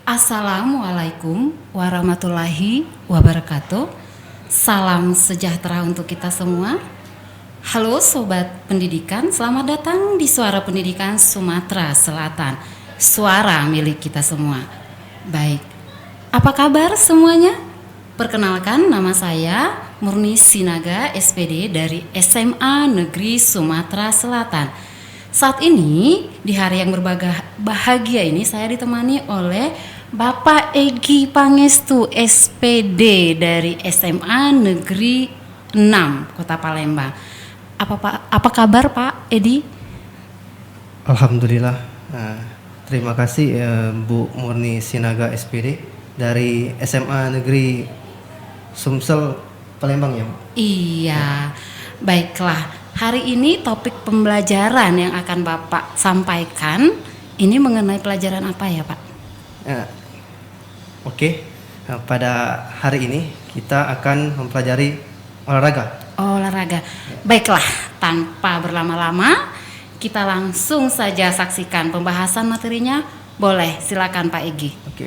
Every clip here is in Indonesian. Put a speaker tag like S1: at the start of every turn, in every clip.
S1: Assalamualaikum warahmatullahi wabarakatuh. Salam sejahtera untuk kita semua. Halo Sobat Pendidikan, selamat datang di Suara Pendidikan Sumatera Selatan. Suara milik kita semua. Baik, apa kabar semuanya? Perkenalkan, nama saya Murni Sinaga, SPD dari SMA Negeri Sumatera Selatan. Saat ini, di hari yang berbahagia ini, saya ditemani oleh Bapak Egi Pangestu, SPD dari SMA Negeri 6, Kota Palembang. Apa kabar Pak Edi?
S2: Alhamdulillah. Terima kasih Bu Murni Sinaga, SPD dari SMA Negeri Sumsel, Palembang ya.
S1: Iya, baiklah. Hari ini topik pembelajaran yang akan Bapak sampaikan ini mengenai pelajaran apa ya Pak?
S2: Oke. Pada hari ini kita akan mempelajari olahraga.
S1: Olahraga. Baiklah, tanpa berlama-lama kita langsung saja saksikan pembahasan materinya. Boleh, silakan Pak Egi.
S2: Oke.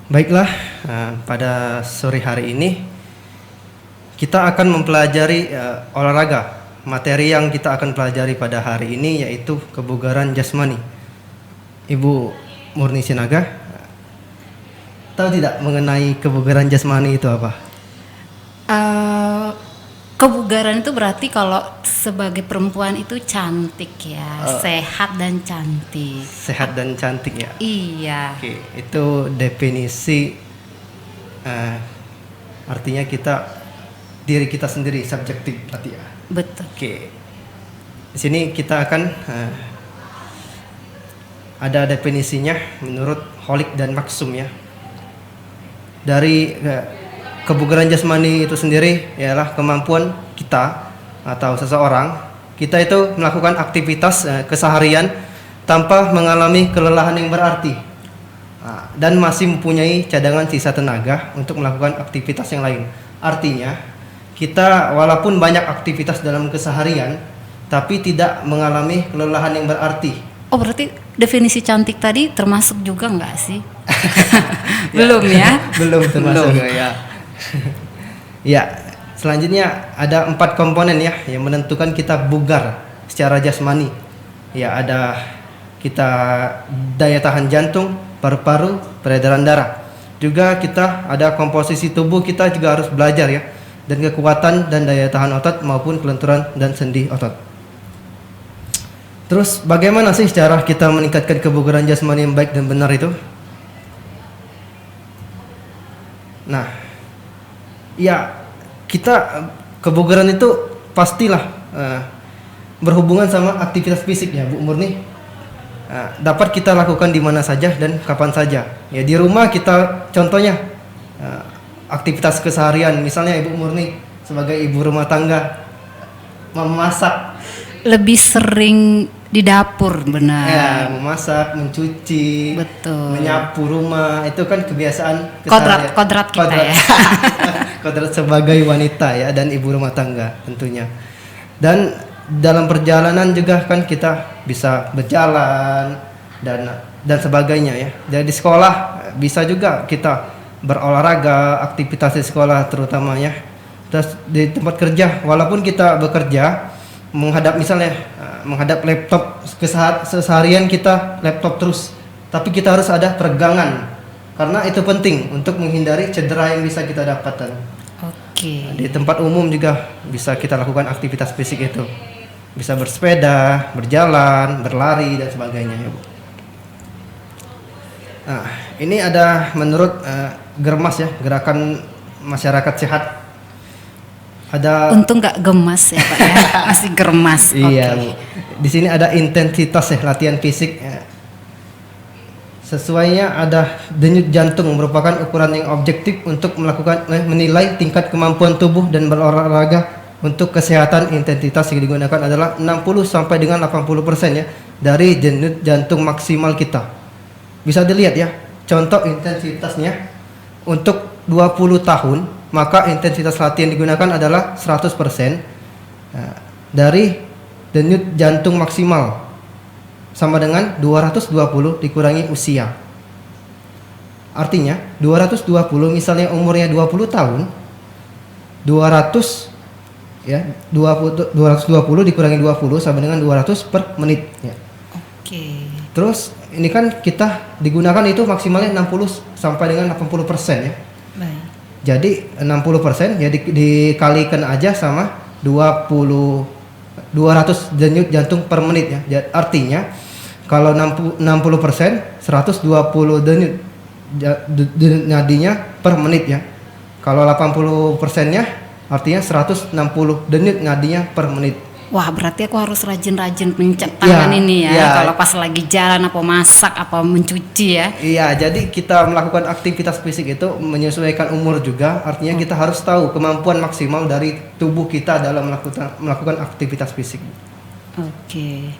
S2: Baiklah, pada sore hari ini kita akan mempelajari olahraga. Materi yang kita akan pelajari pada hari ini yaitu kebugaran jasmani. Ibu Murni Sinaga, tahu tidak mengenai kebugaran jasmani itu apa?
S1: Kebugaran itu berarti kalau sebagai perempuan itu cantik ya, sehat dan cantik.
S2: Sehat dan cantik ya.
S1: Iya.
S2: Oke, itu definisi artinya diri kita sendiri, subjektif berarti ya.
S1: Betul.
S2: Oke. Di sini kita akan ada definisinya menurut Holik dan Maksum ya. Dari kebugaran jasmani itu sendiri ialah kemampuan kita atau seseorang kita itu melakukan aktivitas keseharian tanpa mengalami kelelahan yang berarti dan masih mempunyai cadangan sisa tenaga untuk melakukan aktivitas yang lain. Artinya kita walaupun banyak aktivitas dalam keseharian tapi tidak mengalami kelelahan yang berarti.
S1: Oh, berarti definisi cantik tadi termasuk juga enggak sih? Belum ya?
S2: Belum termasuk ya. Ya, selanjutnya ada 4 komponen ya yang menentukan kita bugar secara jasmani. Ya, ada kita daya tahan jantung, paru-paru, peredaran darah. Juga kita ada komposisi tubuh kita juga harus belajar ya. Dan kekuatan dan daya tahan otot maupun kelenturan dan sendi otot. Terus bagaimana sih cara kita meningkatkan kebugaran jasmani yang baik dan benar itu? Nah, ya kita kebugaran itu pastilah berhubungan sama aktivitas fisik ya Bu Murni. Dapat kita lakukan di mana saja dan kapan saja. Ya di rumah kita contohnya aktivitas keseharian, misalnya Ibu Murni sebagai ibu rumah tangga memasak.
S1: Lebih sering di dapur, benar.
S2: Ya, memasak, mencuci,
S1: betul,
S2: menyapu rumah, itu kan kebiasaan
S1: kodrat kita ya.
S2: Kodrat sebagai wanita ya dan ibu rumah tangga tentunya. Dan dalam perjalanan juga kan kita bisa berjalan dan sebagainya ya. Jadi di sekolah bisa juga kita berolahraga, aktivitas di sekolah terutamanya. Terus di tempat kerja, walaupun kita bekerja menghadap laptop keseharian kita laptop terus, tapi kita harus ada peregangan karena itu penting untuk menghindari cedera yang bisa kita dapatkan.
S1: Oke.
S2: Di tempat umum juga bisa kita lakukan aktivitas fisik itu, bisa bersepeda, berjalan, berlari dan sebagainya ya Bu. Nah, ini ada menurut Germas ya, Gerakan Masyarakat Sehat. Ada
S1: untung nggak gemas ya Pak ya, masih germas.
S2: Iya
S1: okay.
S2: Bu. Di sini ada intensitas ya latihan fisik. Sesuainya ada denyut jantung merupakan ukuran yang objektif untuk menilai tingkat kemampuan tubuh dan berolahraga untuk kesehatan. Intensitas yang digunakan adalah 60 sampai dengan 80% ya dari denyut jantung maksimal kita. Bisa dilihat ya, contoh intensitasnya untuk 20 tahun, maka intensitas latihan digunakan adalah 100% dari denyut jantung maksimal sama dengan 220 dikurangi usia. Artinya 220 misalnya umurnya 20 tahun, 200 ya 220 dikurangi 20 sama dengan 200 per menit ya.
S1: Oke.
S2: Terus ini kan kita digunakan itu maksimalnya 60 sampai dengan 80% ya.
S1: Baik.
S2: Jadi 60% ya dikalikan aja sama 200 denyut jantung per menit ya. Artinya kalau 60% 120 denyut nadinya per menit ya. Kalau 80%-nya artinya 160 denyut nadinya per menit.
S1: Wah, berarti aku harus rajin-rajin pencet tangan ini ya. Kalau pas lagi jalan apa masak apa mencuci ya.
S2: Iya, jadi kita melakukan aktivitas fisik itu menyesuaikan umur juga. Artinya kita harus tahu kemampuan maksimal dari tubuh kita dalam melakukan aktivitas fisik.
S1: Oke.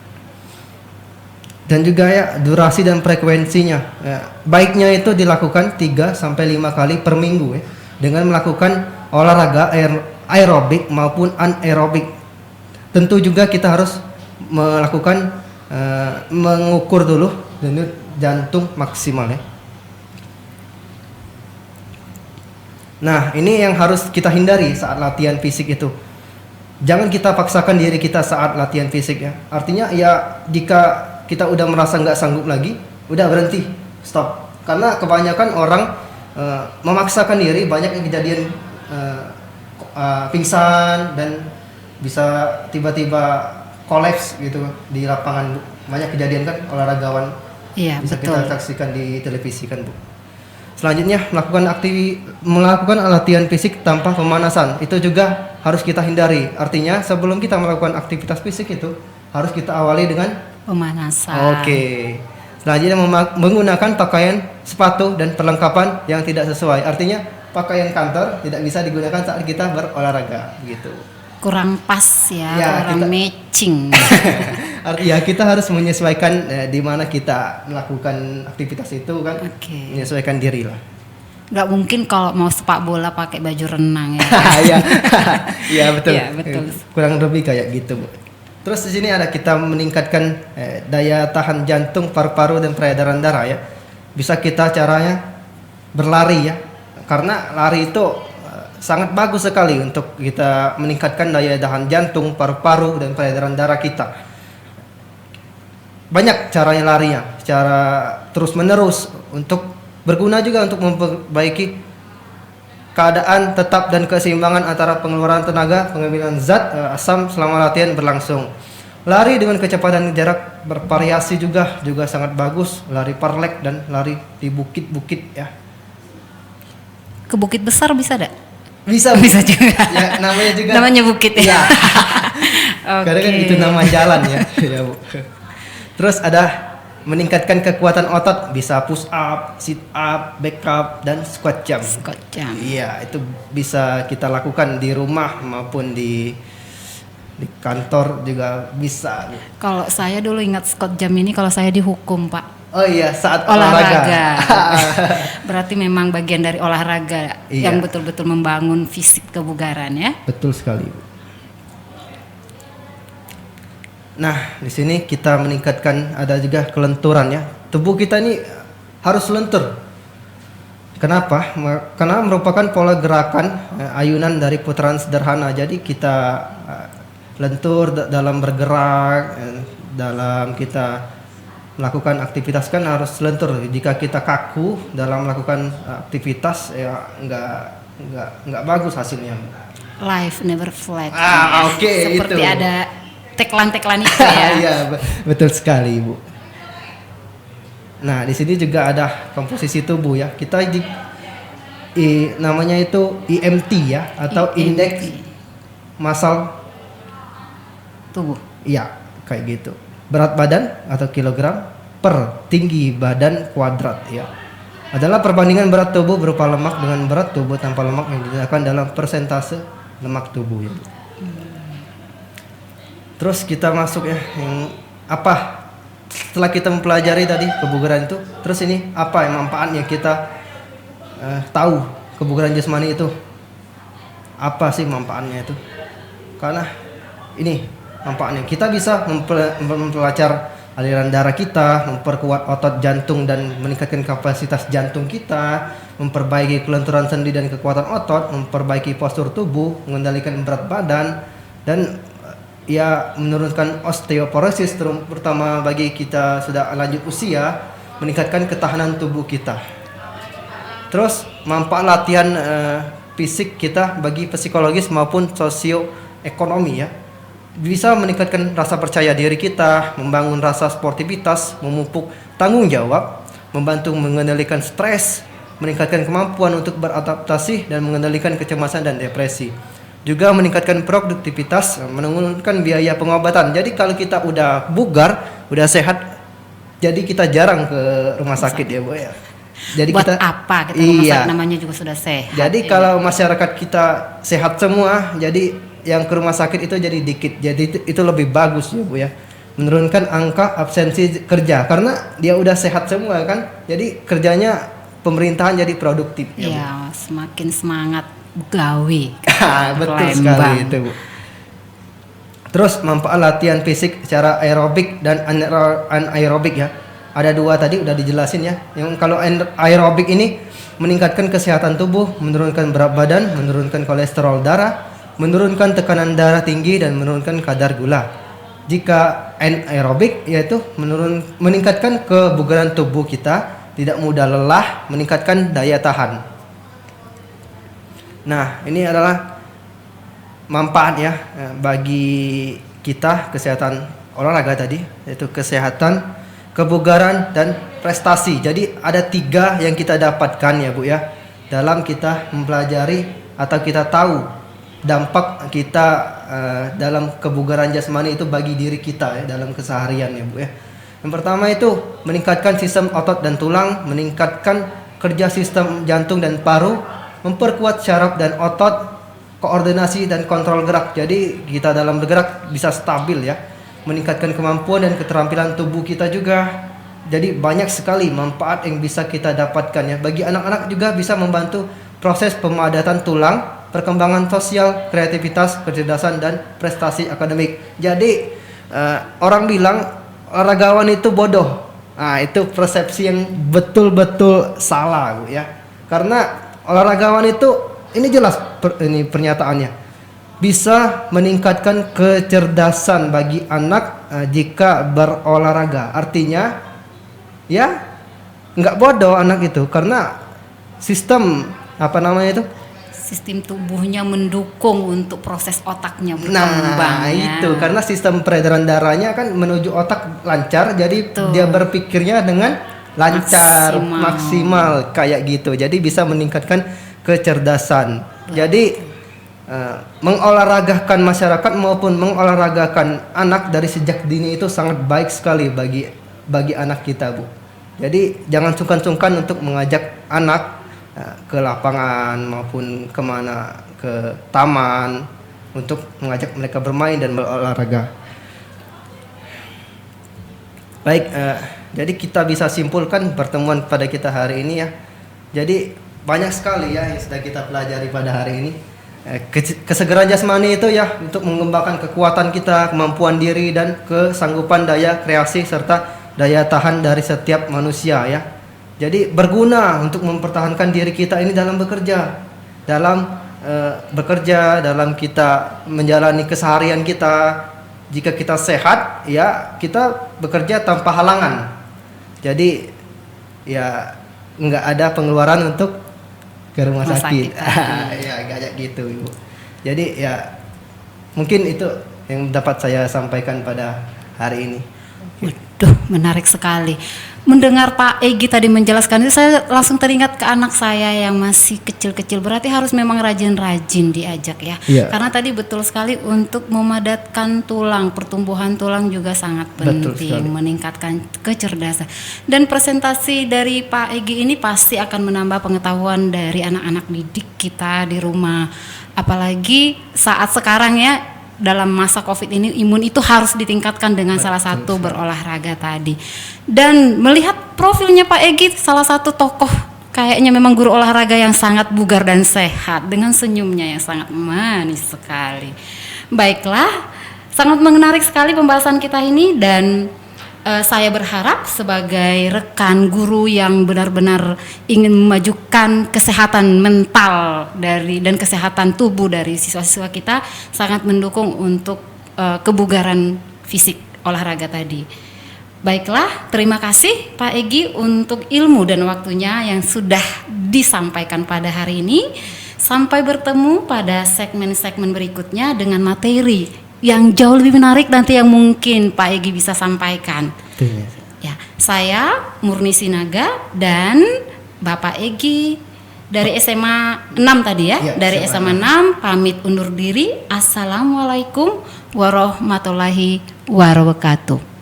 S2: Dan juga ya durasi dan frekuensinya. Ya, baiknya itu dilakukan 3 sampai 5 kali per minggu ya, dengan melakukan olahraga aerobik maupun anaerobik. Tentu juga kita harus melakukan mengukur dulu denyut jantung maksimal ya. Nah, ini yang harus kita hindari saat latihan fisik itu. Jangan kita paksakan diri kita saat latihan fisik ya. Artinya ya jika kita udah merasa nggak sanggup lagi, udah berhenti, stop. Karena kebanyakan orang memaksakan diri, banyak yang kejadian pingsan dan bisa tiba-tiba kolaps gitu di lapangan, Bu. Banyak kejadian kan olahragawan.
S1: Iya,
S2: bisa
S1: betul.
S2: kita saksikan di televisi kan, Bu. Selanjutnya melakukan latihan fisik tanpa pemanasan. Itu juga harus kita hindari. Artinya sebelum kita melakukan aktivitas fisik itu harus kita awali dengan
S1: pemanasan.
S2: Oke. Selanjutnya menggunakan pakaian, sepatu dan perlengkapan yang tidak sesuai. Artinya pakaian kantor tidak bisa digunakan saat kita berolahraga gitu.
S1: Kurang pas ya, kurang matching.
S2: Artinya kita harus menyesuaikan di mana kita melakukan aktivitas itu kan.
S1: Oke.
S2: Menyesuaikan diri lah.
S1: Nggak mungkin kalau mau sepak bola pakai baju renang ya.
S2: Iya. Iya betul.
S1: Iya, betul.
S2: Kurang lebih kayak gitu, Bu. Terus di sini ada kita meningkatkan daya tahan jantung, paru-paru dan peredaran darah ya. Bisa kita caranya berlari ya. Karena lari itu sangat bagus sekali untuk kita meningkatkan daya tahan jantung, paru-paru dan peredaran darah kita. Banyak caranya larinya, secara terus-menerus untuk berguna juga untuk memperbaiki keadaan tetap dan keseimbangan antara pengeluaran tenaga, pengambilan zat asam selama latihan berlangsung. Lari dengan kecepatan jarak bervariasi juga sangat bagus. Lari parlek dan lari di bukit-bukit ya.
S1: Ke Bukit Besar bisa enggak?
S2: Bisa juga. Ya, namanya juga.
S1: Namanya bukit ya.
S2: Iya.
S1: Oke.
S2: Karena kan itu nama jalan ya. Ya, Bu. Terus ada meningkatkan kekuatan otot, bisa push up, sit up, back up dan squat jump.
S1: Squat jump.
S2: Iya, itu bisa kita lakukan di rumah maupun di kantor juga bisa.
S1: Kalau saya dulu ingat squat jump ini kalau saya dihukum, Pak.
S2: Oh iya, saat
S1: olahraga. Berarti memang bagian dari olahraga
S2: Iya.
S1: yang betul-betul membangun fisik kebugaran ya.
S2: Betul sekali, Bu. Nah, di sini kita meningkatkan ada juga kelenturan ya. Tubuh kita ini harus lentur. Kenapa? Karena merupakan pola gerakan ayunan dari putaran sederhana. Jadi kita lentur dalam bergerak, dalam kita melakukan aktivitas kan harus lentur. Jika kita kaku dalam melakukan aktivitas ya nggak bagus hasilnya.
S1: Life never flat.
S2: Oke,
S1: Seperti
S2: itu.
S1: ada tagline itu ya.
S2: Iya, betul sekali, Bu. Nah, di sini juga ada komposisi tubuh ya. Kita namanya itu IMT ya atau indeks massal
S1: Tubuh.
S2: Iya, kayak gitu. Berat badan atau kilogram per tinggi badan kuadrat ya. Adalah perbandingan berat tubuh berupa lemak dengan berat tubuh tanpa lemak yang diletakkan dalam persentase lemak tubuh ya. Terus kita masuk ya yang apa? Setelah kita mempelajari tadi kebugaran itu, terus ini apa yang manfaatnya kita tahu kebugaran jasmani itu? Apa sih manfaatnya itu? Karena ini manfaatnya kita bisa mempelajari aliran darah kita, memperkuat otot jantung dan meningkatkan kapasitas jantung kita, memperbaiki kelenturan sendi dan kekuatan otot, memperbaiki postur tubuh, mengendalikan berat badan, dan ya menurunkan osteoporosis, terutama bagi kita sudah lanjut usia, meningkatkan ketahanan tubuh kita. Terus manfaat latihan fisik kita bagi psikologis maupun sosioekonomi ya. Bisa meningkatkan rasa percaya diri kita, membangun rasa sportivitas, memupuk tanggung jawab, membantu mengendalikan stres, meningkatkan kemampuan untuk beradaptasi dan mengendalikan kecemasan dan depresi. Juga meningkatkan produktivitas, menurunkan biaya pengobatan. Jadi kalau kita udah bugar, udah sehat, jadi kita jarang ke rumah sakit ya Bu ya. Jadi
S1: Buat
S2: kita
S1: apa kita rumah sakit, namanya juga sudah sehat.
S2: Jadi kalau masyarakat kita sehat semua, jadi yang ke rumah sakit itu jadi dikit. Jadi itu lebih bagus ya Bu ya. Menurunkan angka absensi kerja karena dia udah sehat semua kan. Jadi kerjanya pemerintahan jadi produktif ya,
S1: ya semakin semangat gawe.
S2: Betul sekali itu Bu. Terus manfaat latihan fisik secara aerobik dan anaerobik ya. Ada dua tadi udah dijelasin ya. Yang kalau aerobik ini meningkatkan kesehatan tubuh, menurunkan berat badan, menurunkan kolesterol darah, menurunkan tekanan darah tinggi dan menurunkan kadar gula. Jika anaerobik yaitu meningkatkan kebugaran tubuh kita, tidak mudah lelah, meningkatkan daya tahan. Nah, ini adalah manfaat ya bagi kita kesehatan olahraga tadi, yaitu kesehatan, kebugaran dan prestasi. Jadi ada 3 yang kita dapatkan ya Bu ya dalam kita mempelajari atau kita tahu dampak kita dalam kebugaran jasmani itu bagi diri kita ya dalam keseharian ya Bu ya. Yang pertama itu meningkatkan sistem otot dan tulang, meningkatkan kerja sistem jantung dan paru, memperkuat syaraf dan otot, koordinasi dan kontrol gerak. Jadi kita dalam bergerak bisa stabil ya, meningkatkan kemampuan dan keterampilan tubuh kita juga. Jadi banyak sekali manfaat yang bisa kita dapatkan ya. Bagi anak-anak juga bisa membantu proses pemadatan tulang, perkembangan sosial, kreativitas, kecerdasan dan prestasi akademik. Jadi orang bilang olahragawan itu bodoh. Nah, itu persepsi yang betul-betul salah Bu ya. Karena olahragawan itu ini jelas ini pernyataannya bisa meningkatkan kecerdasan bagi anak jika berolahraga. Artinya ya nggak bodoh anak itu karena sistem apa namanya itu,
S1: sistem tubuhnya mendukung untuk proses otaknya berkembang.
S2: Nah itu karena sistem peredaran darahnya kan menuju otak lancar, jadi dia berpikirnya dengan lancar, maksimal kayak gitu. Jadi bisa meningkatkan kecerdasan. Jadi mengolahragakan masyarakat maupun mengolahragakan anak dari sejak dini itu sangat baik sekali bagi anak kita Bu. Jadi jangan sungkan-sungkan untuk mengajak anak ke lapangan maupun kemana, ke taman, untuk mengajak mereka bermain dan berolahraga. Baik, jadi kita bisa simpulkan pertemuan pada kita hari ini ya. Jadi banyak sekali ya yang sudah kita pelajari pada hari ini. Kesegaran jasmani itu ya untuk mengembangkan kekuatan kita, kemampuan diri dan kesanggupan daya kreasi serta daya tahan dari setiap manusia ya. Jadi berguna untuk mempertahankan diri kita ini dalam bekerja, dalam kita menjalani keseharian kita. Jika kita sehat, ya kita bekerja tanpa halangan. Jadi ya nggak ada pengeluaran untuk ke rumah sakit. Ya kayak gitu Ibu. Jadi ya mungkin itu yang dapat saya sampaikan pada hari ini.
S1: Waduh, menarik sekali. Mendengar Pak Egy tadi menjelaskan itu, saya langsung teringat ke anak saya yang masih kecil-kecil. Berarti harus memang rajin-rajin diajak ya. Karena tadi betul sekali untuk memadatkan tulang, pertumbuhan tulang juga sangat penting, meningkatkan kecerdasan. Dan presentasi dari Pak Egy ini pasti akan menambah pengetahuan dari anak-anak didik kita di rumah. Apalagi saat sekarang ya, dalam masa Covid ini imun itu harus ditingkatkan dengan salah satu berolahraga tadi. Dan melihat profilnya Pak Egy, salah satu tokoh kayaknya memang guru olahraga yang sangat bugar dan sehat dengan senyumnya yang sangat manis sekali. Baiklah, sangat menarik sekali pembahasan kita ini dan saya berharap sebagai rekan guru yang benar-benar ingin memajukan kesehatan mental dan kesehatan tubuh dari siswa-siswa kita, sangat mendukung untuk kebugaran fisik olahraga tadi. Baiklah, terima kasih Pak Egy untuk ilmu dan waktunya yang sudah disampaikan pada hari ini. Sampai bertemu pada segmen-segmen berikutnya dengan materi yang jauh lebih menarik nanti yang mungkin Pak Egy bisa sampaikan. Ya, saya Murni Sinaga dan Bapak Egy dari SMA 6 tadi ya, dari SMA 6 pamit undur diri. Assalamualaikum warahmatullahi wabarakatuh.